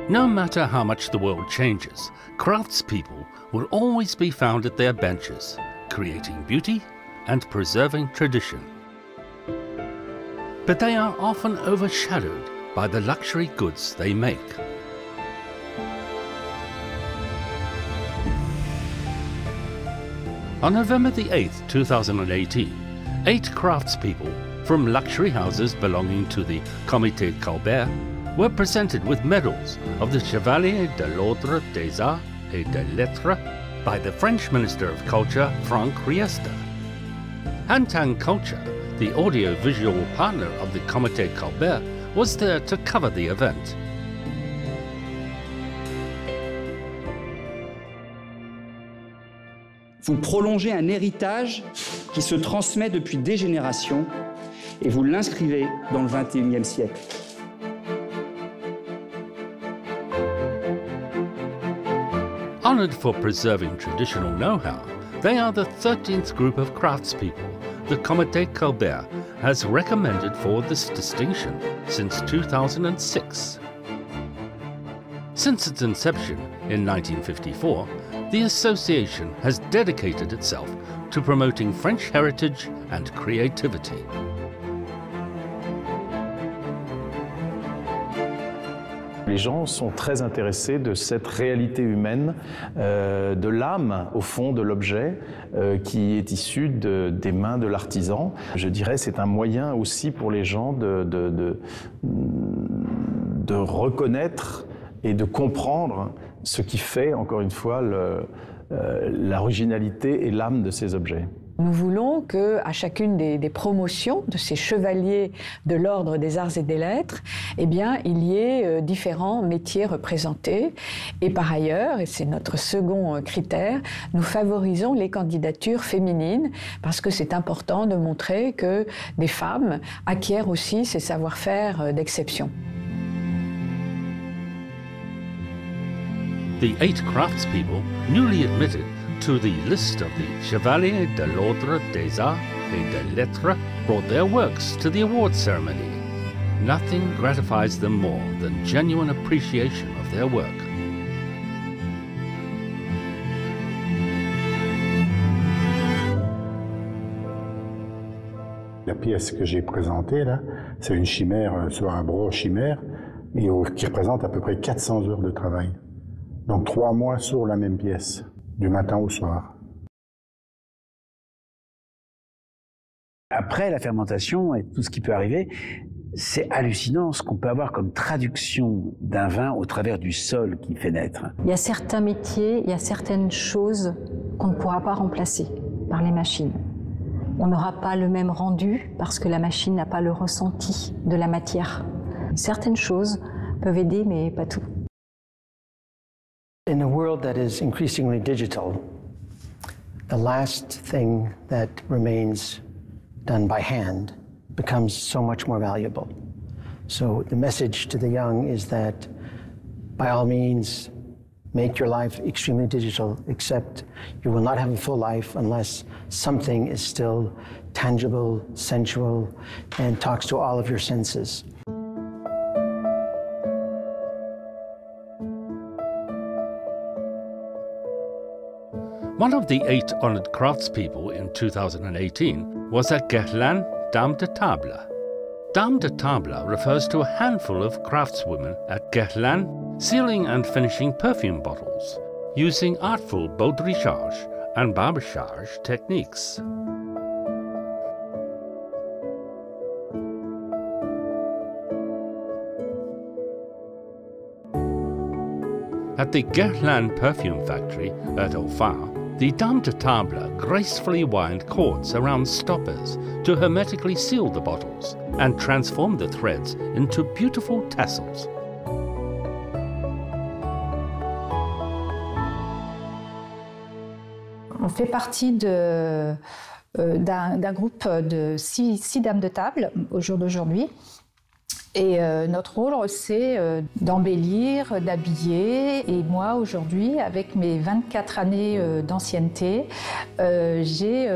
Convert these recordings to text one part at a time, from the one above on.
No matter how much the world changes, craftspeople will always be found at their benches, creating beauty and preserving tradition. But they are often overshadowed by the luxury goods they make. On November the 8th, 2018, 8 craftspeople from luxury houses belonging to the Comité Colbert were presented with medals of the Chevalier de l'Ordre des Arts et des Lettres by the French Minister of Culture, Franck Riester. Hantang Culture, the audio-visual partner of the Comité Colbert, was there to cover the event. Vous prolongez un héritage qui se transmet depuis des générations et vous l'inscrivez dans le XXIe siècle. Honored for preserving traditional know-how, they are the 13th group of craftspeople the Comité Colbert has recommended for this distinction since 2006. Since its inception in 1954, the association has dedicated itself to promoting French heritage and creativity. Les gens sont très intéressés de cette réalité humaine, de l'âme, au fond, de l'objet qui est issu des mains de l'artisan. Je dirais c'est un moyen aussi pour les gens de reconnaître et de comprendre ce qui fait, encore une fois, l'originalité et l'âme de ces objets. Nous voulons qu'à chacune des promotions de ces chevaliers de l'Ordre des Arts et des Lettres, eh bien, il y ait différents métiers représentés. Et par ailleurs, et c'est notre second critère, nous favorisons les candidatures féminines parce que c'est important de montrer que des femmes acquièrent aussi ces savoir-faire d'exception. The 8 craftspeople newly admitted to the list of the Chevalier de l'Ordre des Arts et des Lettres brought their works to the awards ceremony. Nothing gratifies them more than genuine appreciation of their work. La pièce que j'ai présentée là, c'est une chimère sur un bras chimère et qui représente à peu près 400 heures de travail. Donc 3 mois sur la même pièce, du matin au soir. Après la fermentation et tout ce qui peut arriver, c'est hallucinant ce qu'on peut avoir comme traduction d'un vin au travers du sol qui fait naître. Il y a certains métiers, il y a certaines choses qu'on ne pourra pas remplacer par les machines. On n'aura pas le même rendu parce que la machine n'a pas le ressenti de la matière. Certaines choses peuvent aider, mais pas tout. In a world that is increasingly digital, the last thing that remains done by hand becomes so much more valuable. So the message to the young is that, by all means, make your life extremely digital, except you will not have a full life unless something is still tangible, sensual, and talks to all of your senses. One of the 8 honored craftspeople in 2018 was a Guerlain Dame de Table. Dame de Table refers to a handful of craftswomen at Guerlain sealing and finishing perfume bottles, using artful baudrillage and barbechage techniques. At the Guerlain perfume factory at Haut-Phare, the Dame de Table gracefully wind cords around stoppers to hermetically seal the bottles and transform the threads into beautiful tassels. On fait partie d'un groupe de 6 dames de table au jour d'aujourd'hui. Et notre rôle, c'est d'embellir, d'habiller. Et moi, aujourd'hui, avec mes 24 années d'ancienneté, j'ai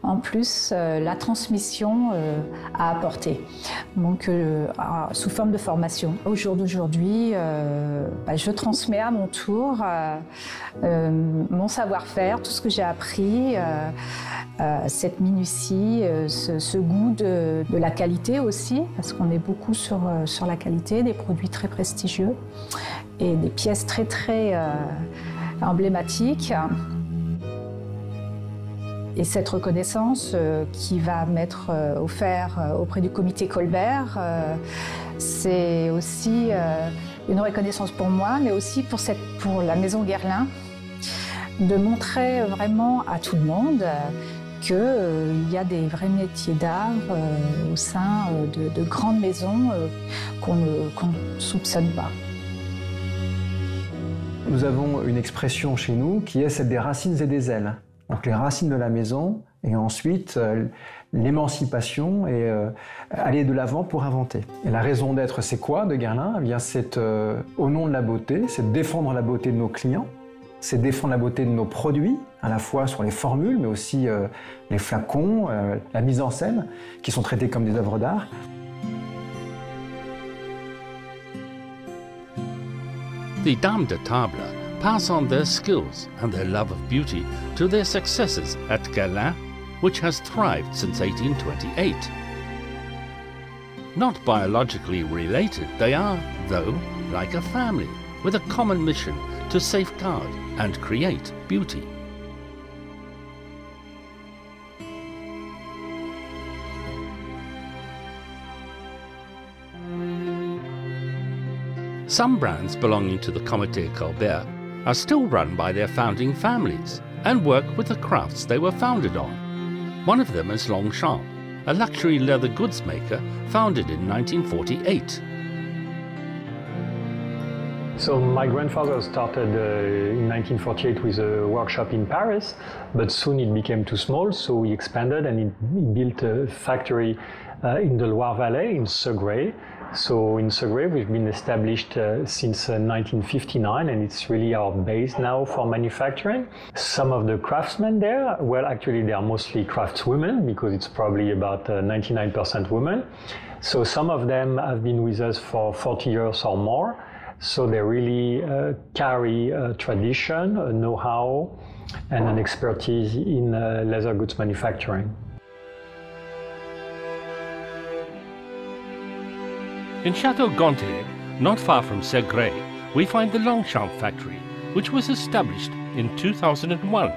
en plus la transmission à apporter, donc sous forme de formation. Au jour d'aujourd'hui, je transmets à mon tour mon savoir-faire, tout ce que j'ai appris, cette minutie, ce goût de la qualité aussi, parce qu'on est beaucoup sur la qualité, des produits très prestigieux et des pièces très emblématiques. Et cette reconnaissance qui va m'être offerte auprès du comité Colbert, c'est aussi une reconnaissance pour moi, mais aussi pour la Maison Guerlain, de montrer vraiment à tout le monde qu'il y a des vrais métiers d'art au sein de grandes maisons qu'on ne soupçonne pas. Nous avons une expression chez nous qui est celle des racines et des ailes. Donc les racines de la maison et ensuite l'émancipation et aller de l'avant pour inventer. Et la raison d'être, c'est quoi de Guerlain? Eh bien, c'est au nom de la beauté, c'est de défendre la beauté de nos clients, c'est défendre la beauté de nos produits, à la fois sur les formules, mais aussi les flacons, la mise en scène, qui sont traités comme des œuvres d'art. The dames de table pass on their skills and their love of beauty to their successors at Guerlain, which has thrived since 1828. Not biologically related, they are, though, like a family, with a common mission to safeguard and create beauty. Some brands belonging to the Comité Colbert are still run by their founding families and work with the crafts they were founded on. One of them is Longchamp, a luxury leather goods maker founded in 1948. So my grandfather started in 1948 with a workshop in Paris, but soon it became too small, so he expanded and he built a factory in the Loire Valley, in Segré. So in Segré we've been established since 1959, and it's really our base now for manufacturing. Some of the craftsmen there, well actually they are mostly craftswomen, because it's probably about 99% women. So some of them have been with us for 40 years or more. So they really carry a tradition, a know-how, and an expertise in leather goods manufacturing. In Château Gontier, not far from Segré, we find the Longchamp factory, which was established in 2001.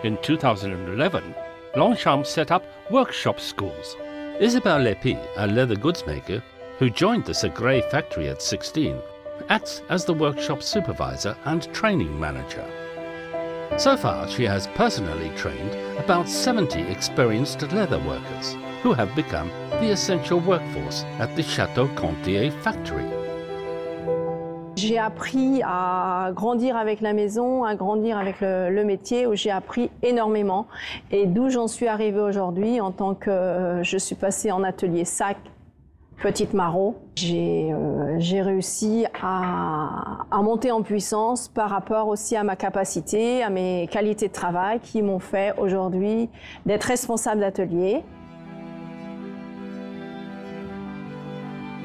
In 2011, Longchamp set up workshop schools. Isabelle Lépi, a leather goods maker, who joined the Segré factory at 16, acts as the workshop supervisor and training manager. So far, she has personally trained about 70 experienced leather workers, who have become the essential workforce at the Château Gontier factory. J'ai appris à grandir avec la maison, à grandir avec le métier, où j'ai appris énormément. Et d'où j'en suis arrivée aujourd'hui, en tant que je suis passée en atelier sac, Petite Marot. J'ai réussi à monter en puissance par rapport aussi à ma capacité, à mes qualités de travail qui m'ont fait aujourd'hui d'être responsable d'atelier.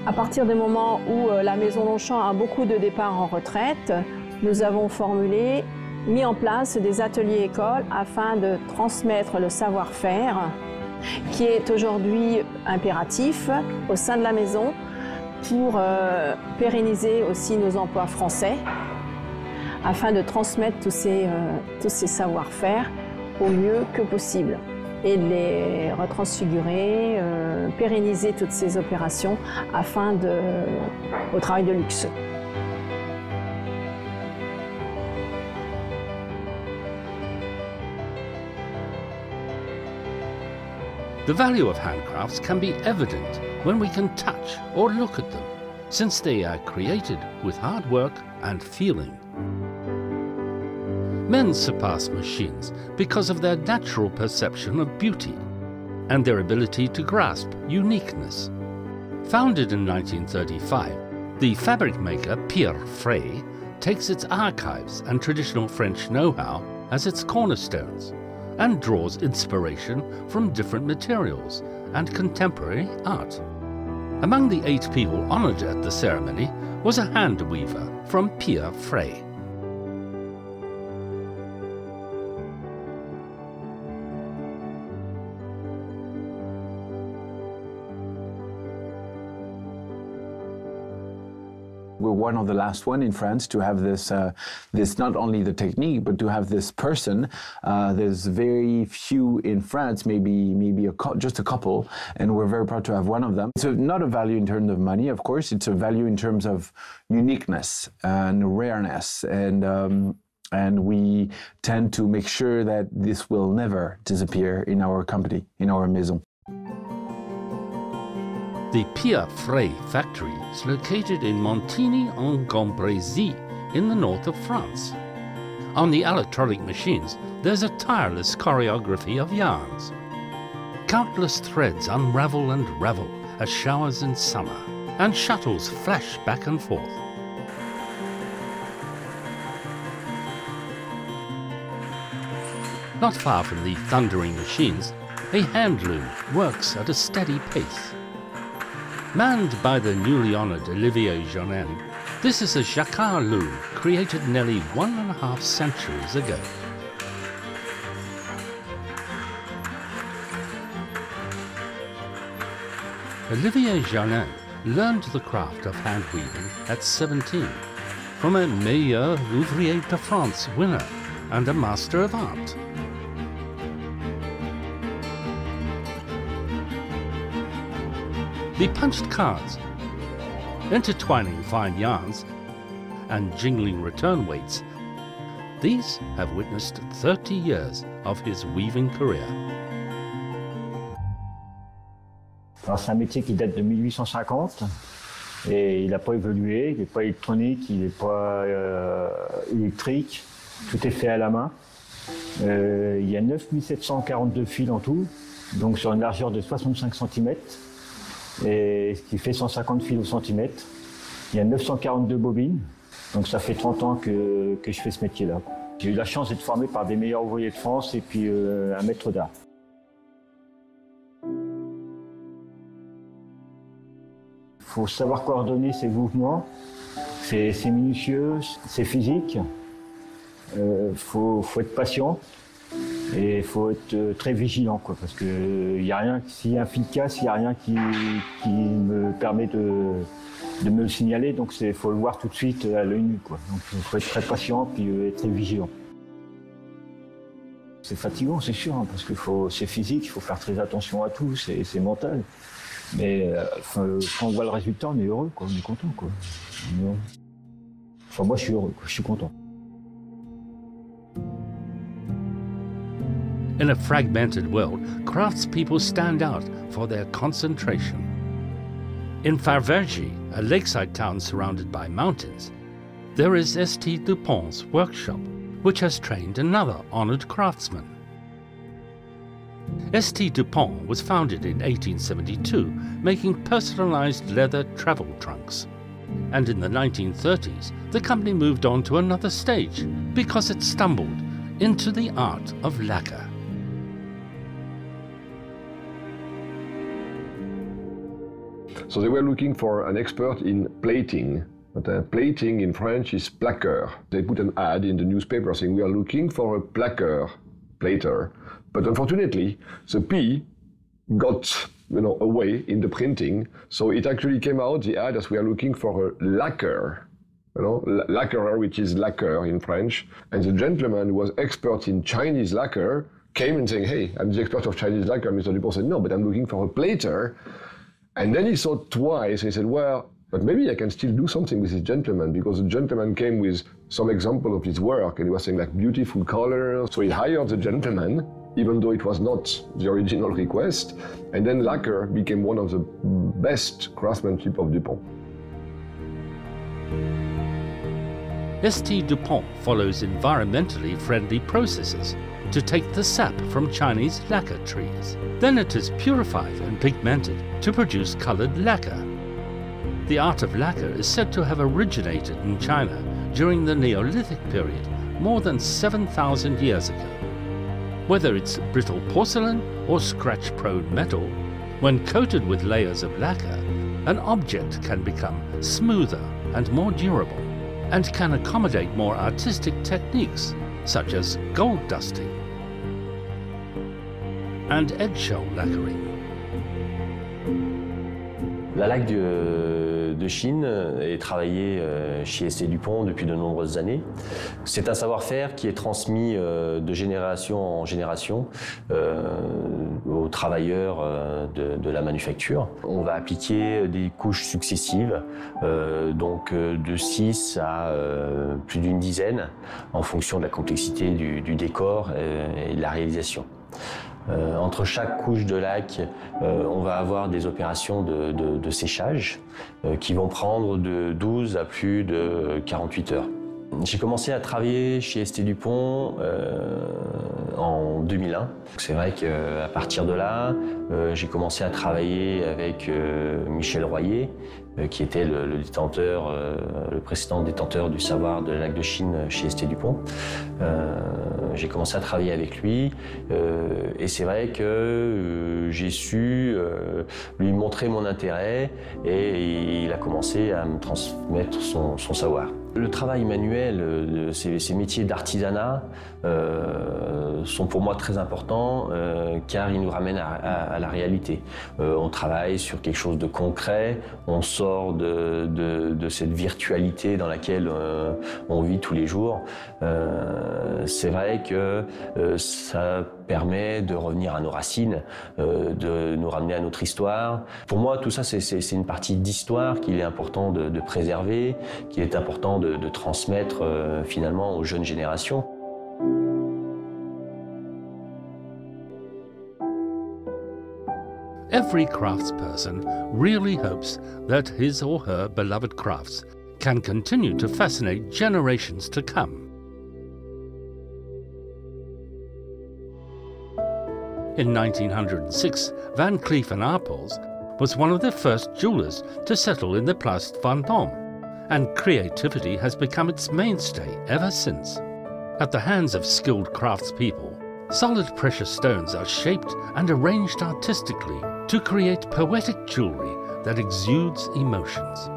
À partir du moment où la Maison Longchamp a beaucoup de départs en retraite, nous avons mis en place des ateliers écoles afin de transmettre le savoir-faire qui est aujourd'hui impératif au sein de la maison pour pérenniser aussi nos emplois français afin de transmettre tous ces savoir-faire au mieux que possible et de les retransfigurer, pérenniser toutes ces opérations au travail de luxe. The value of handcrafts can be evident when we can touch or look at them, since they are created with hard work and feeling. Men surpass machines because of their natural perception of beauty and their ability to grasp uniqueness. Founded in 1935, the fabric maker Pierre Frey takes its archives and traditional French know-how as its cornerstones and draws inspiration from different materials and contemporary art. Among the 8 people honored at the ceremony was a hand weaver from Pierre Frey. We're one of the last one in France to have this, this not only the technique, but to have this person. There's very few in France, maybe just a couple, and we're very proud to have one of them. It's not a value in terms of money, of course. It's a value in terms of uniqueness and rareness, and we tend to make sure that this will never disappear in our company, in our maison. The Pierre Frey factory is located in Montigny-en-Cambrésis in the north of France. On the electronic machines, there's a tireless choreography of yarns. Countless threads unravel and ravel as showers in summer, and shuttles flash back and forth. Not far from the thundering machines, a hand loom works at a steady pace. Manned by the newly honoured Olivier Jonin, this is a jacquard loom created nearly 1.5 centuries ago. Olivier Jonin learned the craft of hand weaving at 17 from a Meilleur Ouvrier de France winner and a Master of Art. The punched cards, intertwining fine yarns and jingling return weights, these have witnessed 30 years of his weaving career. C'est un métier qui date de 1850 et il n'a pas évolué, il n'est pas électronique, il n'est pas électrique, tout est fait à la main. Il y a 9742 fils en tout, donc sur une largeur de 65 cm. Et ce qui fait 150 fils au centimètre. Il y a 942 bobines, donc ça fait 30 ans que je fais ce métier-là. J'ai eu la chance d'être formé par des meilleurs ouvriers de France et puis un maître d'art. Il faut savoir coordonner ses mouvements, c'est minutieux, c'est physique. Faut être patient. Et il faut être très vigilant, quoi, parce que y a rien, s'il y a un fil casse, il n'y a rien qui me permet de me le signaler, donc il faut le voir tout de suite à l'œil nu, quoi. Donc il faut être très patient et être très vigilant. C'est fatigant, c'est sûr, hein, parce que c'est physique, il faut faire très attention à tout, c'est mental. Mais quand on voit le résultat, on est heureux, quoi, on est content, quoi. Enfin, moi je suis heureux, quoi, je suis content. In a fragmented world, craftspeople stand out for their concentration. In Favergy, a lakeside town surrounded by mountains, there is St. Dupont's workshop, which has trained another honored craftsman. St. Dupont was founded in 1872, making personalized leather travel trunks. And in the 1930s, the company moved on to another stage because it stumbled into the art of lacquer. So they were looking for an expert in plating. But plating in French is plaqueur. They put an ad in the newspaper saying, we are looking for a plaqueur, plater. But unfortunately, the P got away in the printing. So it actually came out, the ad, as we are looking for a lacquer. Lacquerer, which is lacquer in French. And the gentleman who was expert in Chinese lacquer came and saying, hey, I'm the expert of Chinese lacquer. Mr. Dupont said, no, but I'm looking for a plater. And then he thought twice. He said, well, but maybe I can still do something with this gentleman, because the gentleman came with some example of his work, and he was saying like beautiful colors. So he hired the gentleman, even though it was not the original request. And then lacquer became one of the best craftsmanship of Dupont. St. Dupont follows environmentally friendly processes to take the sap from Chinese lacquer trees. Then it is purified and pigmented to produce colored lacquer. The art of lacquer is said to have originated in China during the Neolithic period, more than 7,000 years ago. Whether it's brittle porcelain or scratch-prone metal, when coated with layers of lacquer, an object can become smoother and more durable, and can accommodate more artistic techniques, such as gold dusting and eggshell lacquering. La laque de Chine est travaillée chez ST Dupont depuis de nombreuses années. C'est un savoir-faire qui est transmis de génération en génération aux travailleurs de la manufacture. On va appliquer des couches successives, donc de 6 à plus d'une dizaine, en fonction de la complexité du décor et de la réalisation. Entre chaque couche de laque, on va avoir des opérations de séchage qui vont prendre de 12 à plus de 48 heures. J'ai commencé à travailler chez ST Dupont en 2001. C'est vrai qu'à partir de là, j'ai commencé à travailler avec Michel Royer, qui était le précédent détenteur du savoir de la laque de Chine chez ST Dupont. J'ai commencé à travailler avec lui et c'est vrai que j'ai su lui montrer mon intérêt et il a commencé à me transmettre son savoir. Le travail manuel, ces métiers d'artisanat sont pour moi très importants car ils nous ramènent à la réalité. On travaille sur quelque chose de concret, on sort de cette virtualité dans laquelle on vit tous les jours. C'est vrai que ça permet de revenir à nos racines, de nous ramener à notre histoire. Pour moi, tout ça, c'est une partie d'histoire qu'il est important de préserver, qu'il est important de transmettre finalement aux jeunes générations. Every craftsperson really hopes that his or her beloved crafts can continue to fascinate generations to come. In 1906, Van Cleef & Arpels was one of the first jewelers to settle in the Place Vendôme, and creativity has become its mainstay ever since. At the hands of skilled craftspeople, solid precious stones are shaped and arranged artistically to create poetic jewelry that exudes emotions.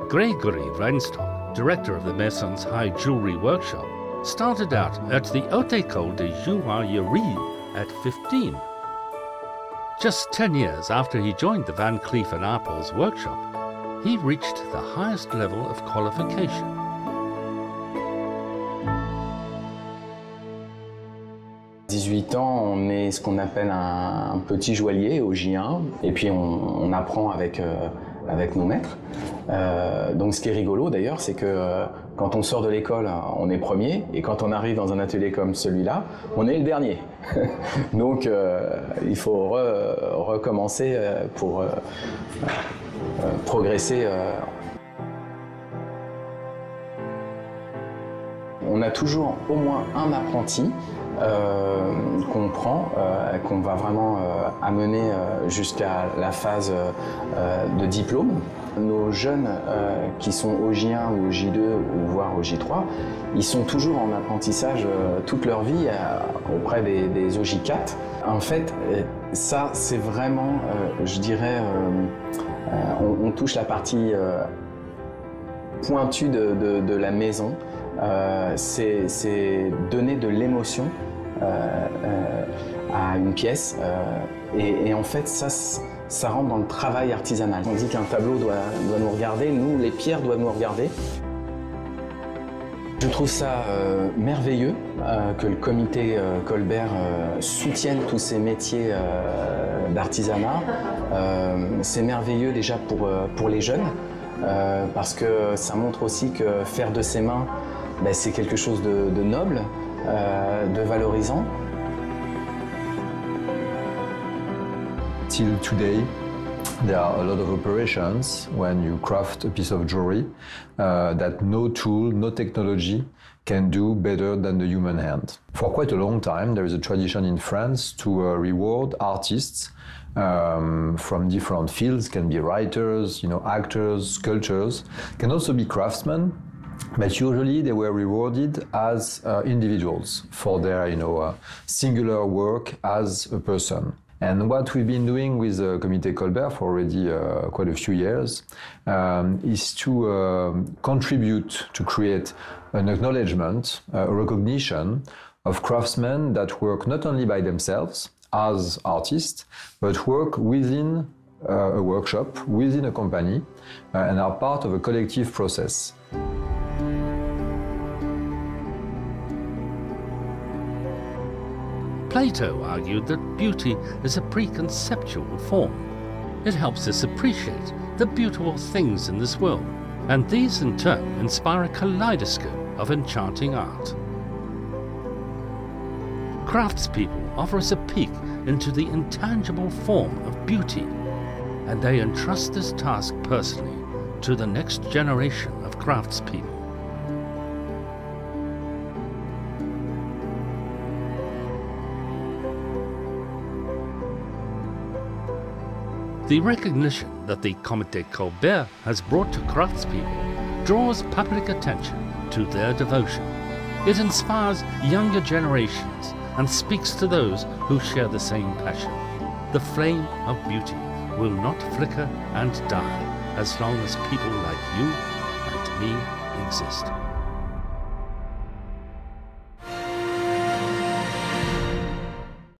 Gregory Reinstock, director of the Maison's High Jewelry Workshop, started out at the Haute École de Joaillerie at 15. Just 10 years after he joined the Van Cleef & Arpels workshop, he reached the highest level of qualification. À 18 ans, on est ce qu'on appelle un petit joaillier au J1, et puis on apprend avec nos maîtres. Donc ce qui est rigolo d'ailleurs, c'est que quand on sort de l'école, on est premier, et quand on arrive dans un atelier comme celui-là, on est le dernier. Donc il faut recommencer pour progresser. On a toujours au moins un apprenti qu'on prend, qu'on va vraiment amener jusqu'à la phase de diplôme. Nos jeunes qui sont au J1 ou au J2 ou voire au J3, ils sont toujours en apprentissage toute leur vie auprès des OJ4. En fait, ça c'est vraiment, je dirais, on touche la partie pointue de la maison. C'est donner de l'émotion à une pièce et en fait ça rentre dans le travail artisanal. On dit qu'un tableau doit nous regarder, nous les pierres doivent nous regarder. Je trouve ça merveilleux que le comité Colbert soutienne tous ces métiers d'artisanat. C'est merveilleux déjà pour les jeunes parce que ça montre aussi que faire de ses mains, c'est quelque chose de noble, de valorisant. Till today, There are a lot of operations when you craft a piece of jewelry that no tool, no technology can do better than the human hand. For quite a long time, there is a tradition in France to reward artists from different fields, can be writers, actors, sculptors, can also be craftsmen, but usually they were rewarded as individuals for their singular work as a person. And what we've been doing with the Comité Colbert for already quite a few years is to contribute to create an acknowledgement, a recognition of craftsmen that work not only by themselves as artists, but work within a workshop, within a company, and are part of a collective process. Plato argued that beauty is a preconceptual form. It helps us appreciate the beautiful things in this world, and these in turn inspire a kaleidoscope of enchanting art. Craftspeople offer us a peek into the intangible form of beauty, and they entrust this task personally to the next generation of craftspeople. The recognition that the Comité Colbert has brought to craftspeople draws public attention to their devotion. It inspires younger generations and speaks to those who share the same passion. The flame of beauty will not flicker and die as long as people like you and me exist.